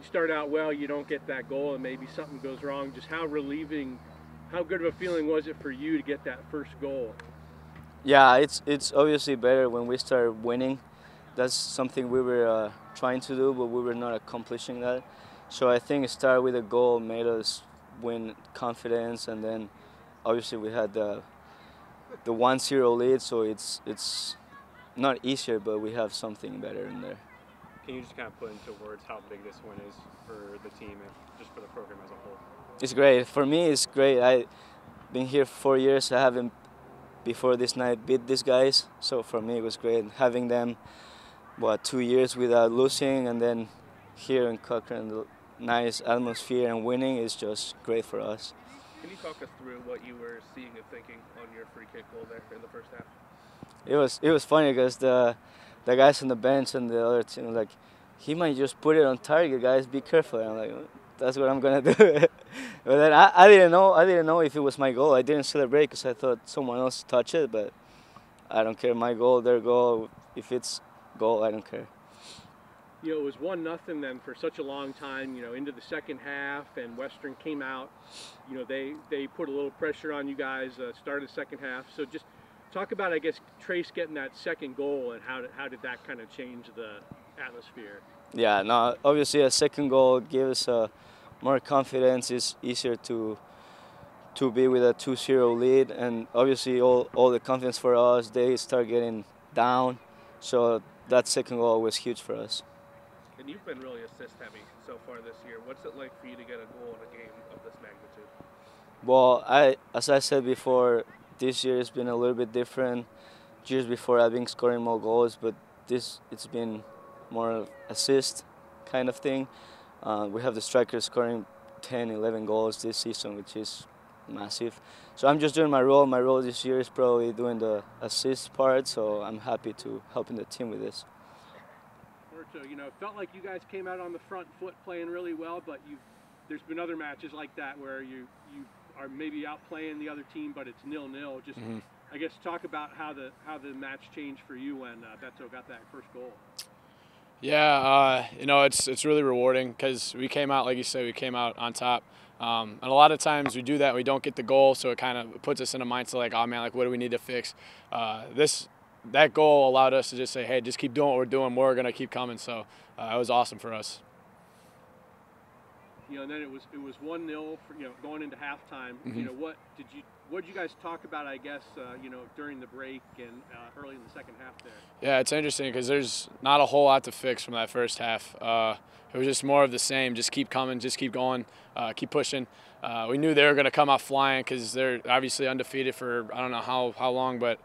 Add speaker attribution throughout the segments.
Speaker 1: start out well, you don't get that goal, and maybe something goes wrong. Just how relieving, how good of a feeling was it for you to get that first goal?
Speaker 2: Yeah, it's obviously better when we start winning. That's something we were trying to do, but we were not accomplishing that. So I think start with a goal made us win confidence, and then obviously we had the 1-0 lead, so it's not easier, but we have something better in there.
Speaker 3: Can you just kind of put into words how big this win is for the team and just for the program as a whole?
Speaker 2: It's great. For me, it's great. I've been here 4 years. I haven't, before this night, beat these guys. So for me, it was great. Having them, 2 years without losing, and then here in Cochrane, the nice atmosphere and winning is just great for us.
Speaker 1: Can you talk us through what you were seeing and thinking on your free kick goal there in the first half?
Speaker 2: It was funny because the guys on the bench and the other team were like, he might just put it on target, guys. Be careful. And I'm like, that's what I'm gonna do. But then I didn't know if it was my goal. I didn't celebrate because I thought someone else touched it. But I don't care. My goal, their goal. If it's goal, I don't care.
Speaker 1: You know, it was 1-0 then for such a long time, you know, into the second half, and Western came out. You know, they put a little pressure on you guys, started the second half. So just talk about, I guess, Trace getting that second goal, and how did that kind of change the atmosphere?
Speaker 2: Yeah, no, obviously a second goal gives more confidence. It's easier to be with a 2-0 lead, and obviously all the confidence for us, they start getting down. So that second goal was huge for us.
Speaker 1: And you've been really assist heavy so far this year. What's it like for you to get a goal in a game of this magnitude?
Speaker 2: Well, as I said before, this year has been a little bit different. Years before I've been scoring more goals, but it's been more assist kind of thing. We have the strikers scoring 10, 11 goals this season, which is massive. So I'm just doing my role. My role this year is probably doing the assist part, so I'm happy to helping the team with this.
Speaker 1: You know, it felt like you guys came out on the front foot playing really well, but there's been other matches like that where you are maybe outplaying the other team, but it's 0-0. Just I guess talk about how the match changed for you when Beto got that first goal.
Speaker 4: Yeah, you know, it's really rewarding because we came out, like you said, we came out on top. And a lot of times we do that, we don't get the goal, so it kind of puts us in a mindset like, oh man, like what do we need to fix? That goal allowed us to just say, hey, just keep doing what we're doing. We're gonna keep coming. So it was awesome for us.
Speaker 1: You know, and then it was 1-0 for, you know, going into halftime. You know, what did you guys talk about? I guess you know, during the break and early in the second half there.
Speaker 4: Yeah, it's interesting because there's not a whole lot to fix from that first half. It was just more of the same. Just keep coming, just keep going, keep pushing. We knew they were going to come out flying because they're obviously undefeated for I don't know how long, but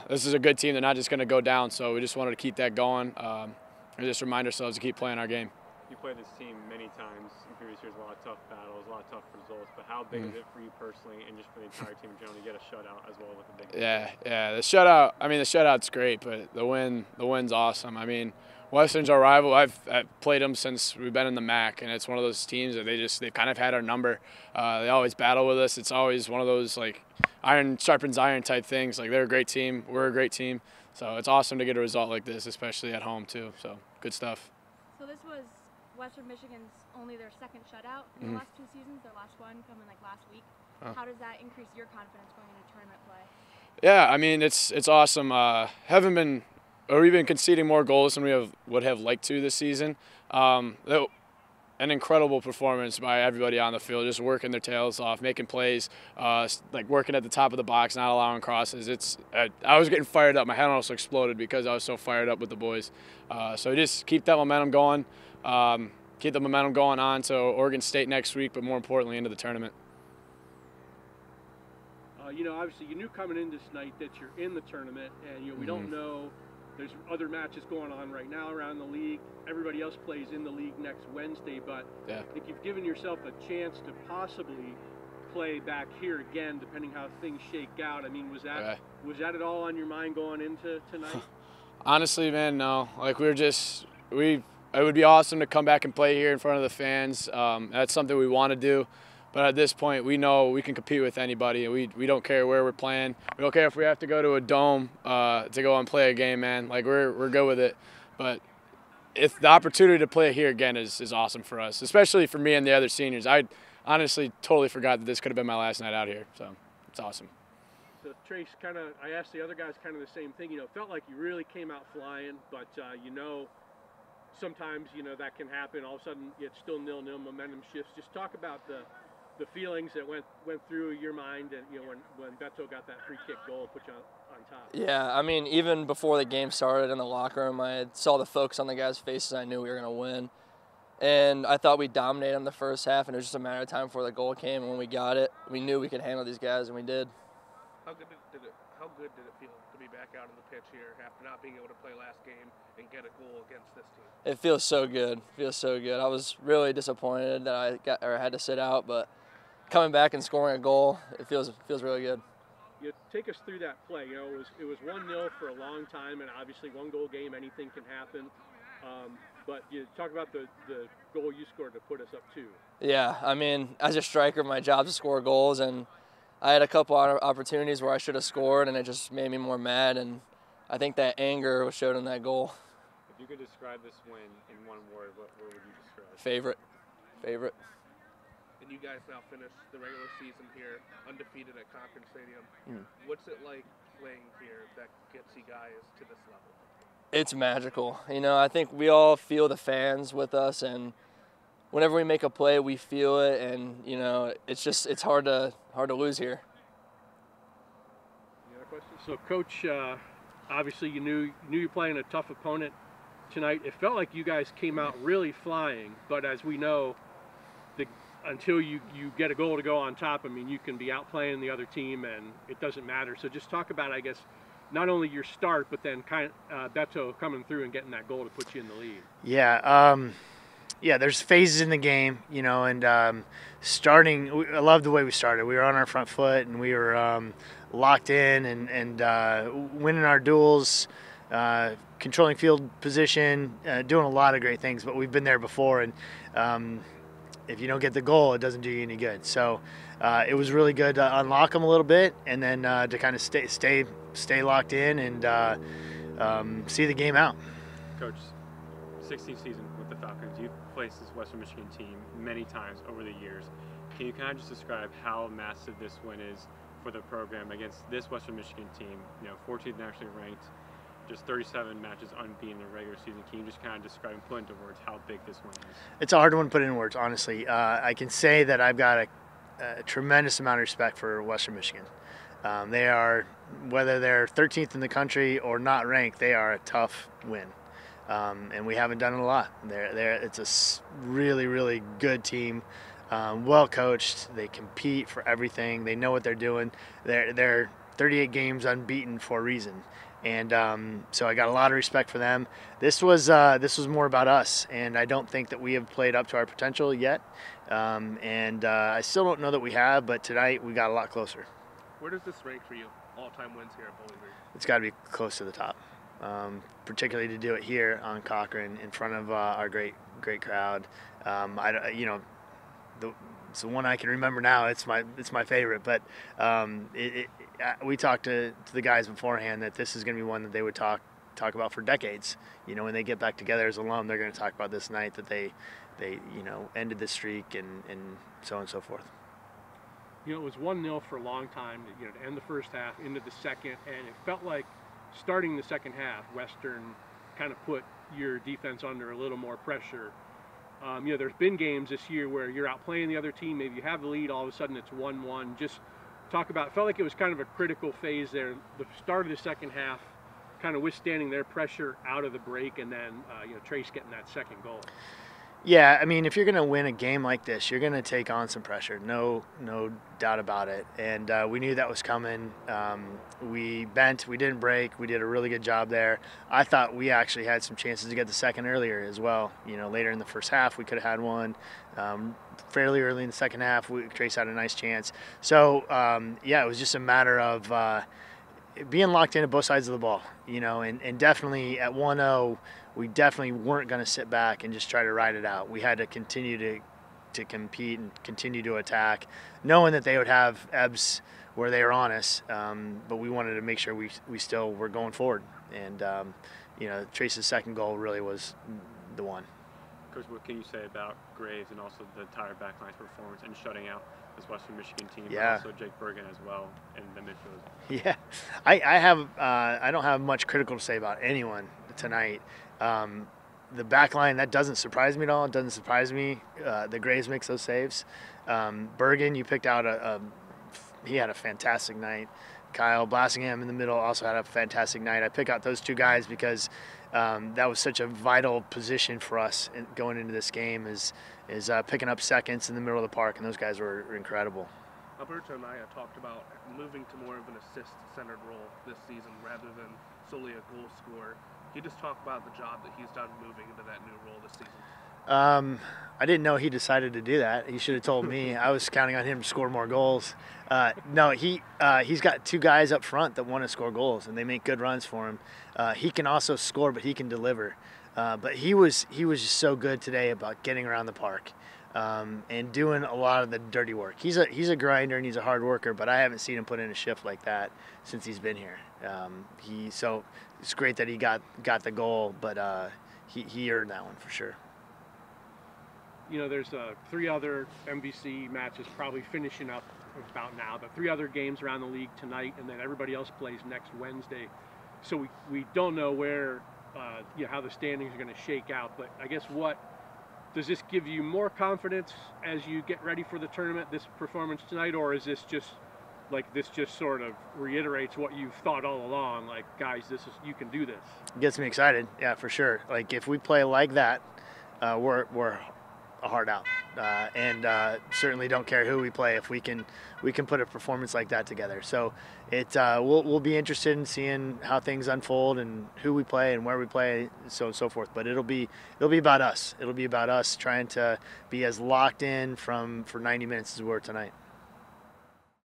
Speaker 4: this is a good team. They're not just going to go down, so we just wanted to keep that going and just remind ourselves to keep playing our game.
Speaker 3: You played this team many times in previous years, a lot of tough battles, a lot of tough results, but how big is it for you personally and just for the entire team in general to get a shutout as well with a big game?
Speaker 4: Yeah, the shutout, I mean, the shutout's great, but the win's awesome. I mean, Western's our rival. I've played them since we've been in the MAC, and it's one of those teams that they've kind of had our number. They always battle with us. It's always one of those, like, iron sharpens iron type things. Like, they're a great team. We're a great team. So it's awesome to get a result like this, especially at home, too. So good stuff.
Speaker 5: So this was Western Michigan's only their second shutout in the last 2 seasons, their last one coming like last week. How does that increase your confidence going into tournament play?
Speaker 4: Yeah, I mean, it's awesome. We've been conceding more goals than we would have liked to this season. An incredible performance by everybody on the field, just working their tails off, making plays, like working at the top of the box, not allowing crosses. I was getting fired up. My head almost exploded because I was so fired up with the boys. So just keep that momentum going. Keep the momentum going on to Oregon State next week, but more importantly into the tournament.
Speaker 1: You know, obviously you knew coming in this night that you're in the tournament, and you know, we don't know. There's other matches going on right now around the league. Everybody else plays in the league next Wednesday, but
Speaker 4: yeah.
Speaker 1: I think you've given yourself a chance to possibly play back here again, depending how things shake out. I mean, was that at all on your mind going into tonight?
Speaker 4: Honestly, man, no. Like it would be awesome to come back and play here in front of the fans. That's something we want to do. But at this point, we know we can compete with anybody. We don't care where we're playing. We don't care if we have to go to a dome to go and play a game, man. Like we're good with it. But if the opportunity to play here again is awesome for us, especially for me and the other seniors. I honestly totally forgot that this could have been my last night out here, so it's awesome.
Speaker 1: So Trace, I asked the other guys kind of the same thing. You know, it felt like you really came out flying, but sometimes that can happen. All of a sudden, it's still 0-0. Momentum shifts. Just talk about the feelings that went through your mind, and when Beto got that free kick goal, put you on top.
Speaker 6: Yeah, I mean, even before the game started in the locker room, I saw the focus on the guys' faces. I knew we were going to win. And I thought we dominated them the first half, and it was just a matter of time before the goal came. And when we got it, we knew we could handle these guys, and we did.
Speaker 7: How good did it feel to be back out on the pitch here after not being able to play last game and get a goal against this team?
Speaker 6: It feels so good. It feels so good. I was really disappointed that I had to sit out, but coming back and scoring a goal, it feels really good.
Speaker 1: You take us through that play. It was 1-0 for a long time, and obviously 1-goal game, anything can happen. But you talk about the goal you scored to put us up 2.
Speaker 6: Yeah, I mean, as a striker, my job is to score goals, and I had a couple opportunities where I should have scored, and it just made me more mad, and I think that anger was showed in that goal.
Speaker 3: If you could describe this win in one word, what word would you describe?
Speaker 6: Favorite.
Speaker 7: And you guys now finish the regular season here undefeated at Cochran Stadium. What's it like playing here that gets you guys to this level?
Speaker 6: It's magical. I think we all feel the fans with us, and whenever we make a play, we feel it, and it's hard to lose here.
Speaker 1: Any other questions? So, Coach, obviously you knew you're playing a tough opponent tonight. It felt like you guys came out really flying, but as we know, until you get a goal to go on top, I mean, you can be outplaying the other team, and it doesn't matter. So just talk about, I guess, not only your start, but then Beto coming through and getting that goal to put you in the lead.
Speaker 8: Yeah, there's phases in the game, and starting, I love the way we started. We were on our front foot, and we were locked in and winning our duels, controlling field position, doing a lot of great things, but we've been there before, and if you don't get the goal, it doesn't do you any good. So it was really good to unlock them a little bit, and then to kind of stay locked in and see the game out.
Speaker 3: Coach, 16th season with the Falcons. You've faced this Western Michigan team many times over the years. Can you kind of just describe how massive this win is for the program against this Western Michigan team? 14th nationally ranked, just 37 matches unbeaten in the regular season. Can you just kind of describe and put into words how big this win is?
Speaker 8: It's a hard one to put into words, honestly. I can say that I've got a tremendous amount of respect for Western Michigan. They are, whether they're 13th in the country or not ranked, they are a tough win. And we haven't done it a lot. It's a really, really good team, well coached. They compete for everything. They know what they're doing. They're 38 games unbeaten for a reason. And so I got a lot of respect for them. This was more about us, and I don't think that we have played up to our potential yet. I still don't know that we have, but tonight we got a lot closer.
Speaker 7: Where does this rank for you, all-time wins here at Bowling Green?
Speaker 8: It's got to be close to the top, particularly to do it here on Cochran in front of our great crowd. It's the one I can remember now. It's my favorite, but we talked to the guys beforehand that this is going to be one that they would talk about for decades. When they get back together as alum, they're going to talk about this night that they ended the streak and so on and so forth.
Speaker 1: It was 1-0 for a long time, to end the first half, into the second, and it felt like starting the second half, Western kind of put your defense under a little more pressure. There's been games this year where you're outplaying the other team, maybe you have the lead, all of a sudden it's 1-1. Just talk about, it felt like it was kind of a critical phase there, the start of the second half, kind of withstanding their pressure out of the break, and then Trace getting that second goal.
Speaker 8: Yeah, I mean, if you're going to win a game like this, you're going to take on some pressure, no doubt about it. And we knew that was coming. We bent, we didn't break, we did a really good job there. I thought we actually had some chances to get the second earlier as well. Later in the first half, we could have had one. Fairly early in the second half, Trace had a nice chance. So, it was just a matter of being locked in at both sides of the ball, and definitely at 1-0, we definitely weren't going to sit back and just try to ride it out. We had to continue to compete and continue to attack, knowing that they would have ebbs where they were on us, but we wanted to make sure we still were going forward. And Trace's second goal really was the one.
Speaker 3: Coach, what can you say about Graves and also the entire backline's performance and shutting out this Western Michigan team,
Speaker 8: Yeah.
Speaker 3: but also Jake Bergen as well in the midfield?
Speaker 8: Yeah, I don't have much critical to say about anyone tonight. The back line, that doesn't surprise me at all. It doesn't surprise me. The Graves makes those saves. Bergen, you picked out he had a fantastic night. Kyle Blassingham in the middle also had a fantastic night. I pick out those two guys because that was such a vital position for us going into this game is picking up seconds in the middle of the park, and those guys were incredible.
Speaker 7: Alberto and I have talked about moving to more of an assist-centered role this season rather than solely a goal scorer. Can you just talk about the job that he's done moving into that new role this season?
Speaker 8: I didn't know he decided to do that. He should have told me. I was counting on him to score more goals. No, he's got two guys up front that want to score goals, and they make good runs for him. He can also score, but he can deliver. But he was just so good today about getting around the park and doing a lot of the dirty work. He's a grinder and he's a hard worker, but I haven't seen him put in a shift like that since he's been here. So it's great that he got the goal, but he earned that one for sure.
Speaker 1: You know, there's 3 other MVC matches probably finishing up about now, but 3 other games around the league tonight, and then everybody else plays next Wednesday. So we don't know where, how the standings are going to shake out. But I guess does this give you more confidence as you get ready for the tournament, this performance tonight, or is this just sort of reiterates what you've thought all along? Like, guys, you can do this.
Speaker 8: It gets me excited, yeah, for sure. Like if we play like that, we're a hard out, and certainly don't care who we play if we can put a performance like that together. So we'll be interested in seeing how things unfold and who we play and where we play, so on and so forth. But it'll be about us. It'll be about us trying to be as locked in for 90 minutes as we were tonight.